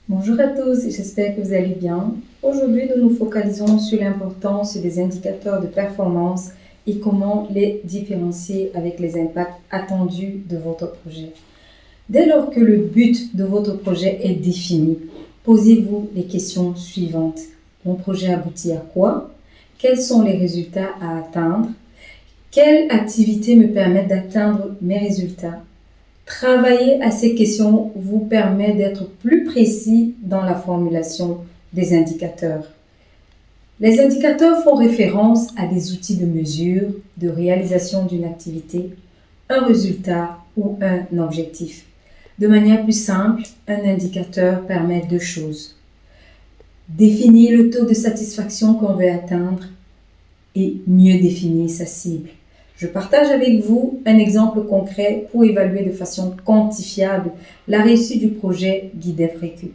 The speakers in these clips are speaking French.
Bonjour à tous, j'espère que vous allez bien. Aujourd'hui, nous nous focalisons sur l'importance des indicateurs de performance et comment les différencier avec les impacts attendus de votre projet. Dès lors que le but de votre projet est défini, posez-vous les questions suivantes. Mon projet aboutit à quoi? Quels sont les résultats à atteindre? Quelles activités me permettent d'atteindre mes résultats? Travailler à ces questions vous permet d'être plus précis dans la formulation des indicateurs. Les indicateurs font référence à des outils de mesure, de réalisation d'une activité, un résultat ou un objectif. De manière plus simple, un indicateur permet deux choses. Définir le taux de satisfaction qu'on veut atteindre et mieux définir sa cible. Je partage avec vous un exemple concret pour évaluer de façon quantifiable la réussite du projet Guidef Récup.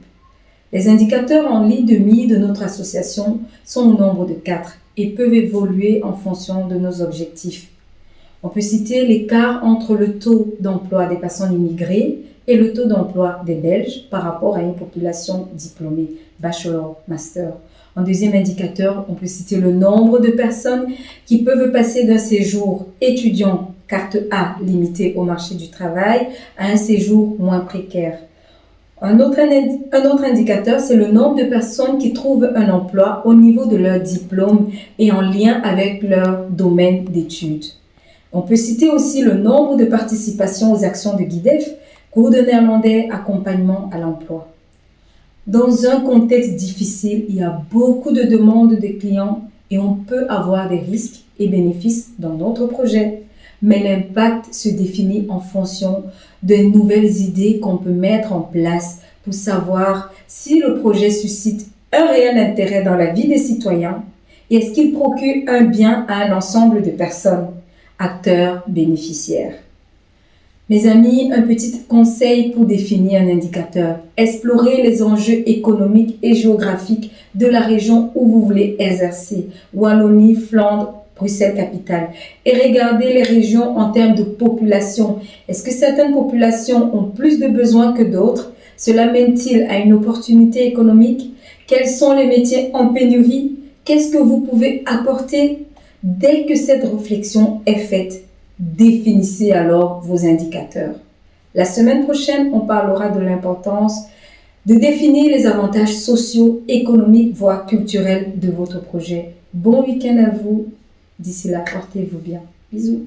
Les indicateurs en ligne de mire de notre association sont au nombre de 4 et peuvent évoluer en fonction de nos objectifs. On peut citer l'écart entre le taux d'emploi des personnes immigrées et le taux d'emploi des Belges par rapport à une population diplômée, bachelor, master. En deuxième indicateur, on peut citer le nombre de personnes qui peuvent passer d'un séjour étudiant carte A limité au marché du travail à un séjour moins précaire. Un autre indicateur, c'est le nombre de personnes qui trouvent un emploi au niveau de leur diplôme et en lien avec leur domaine d'études. On peut citer aussi le nombre de participations aux actions de Guidef, cours de néerlandais, accompagnement à l'emploi. Dans un contexte difficile, il y a beaucoup de demandes des clients et on peut avoir des risques et bénéfices dans notre projet. Mais l'impact se définit en fonction de nouvelles idées qu'on peut mettre en place pour savoir si le projet suscite un réel intérêt dans la vie des citoyens et est-ce qu'il procure un bien à un ensemble de personnes, acteurs, bénéficiaires. Mes amis, un petit conseil pour définir un indicateur. Explorez les enjeux économiques et géographiques de la région où vous voulez exercer. Wallonie, Flandre, Bruxelles-Capitale. Et regardez les régions en termes de population. Est-ce que certaines populations ont plus de besoins que d'autres? Cela mène-t-il à une opportunité économique? Quels sont les métiers en pénurie? Qu'est-ce que vous pouvez apporter? Dès que cette réflexion est faite, définissez alors vos indicateurs. La semaine prochaine, on parlera de l'importance de définir les avantages sociaux, économiques, voire culturels de votre projet. Bon week-end à vous. D'ici là, portez-vous bien. Bisous.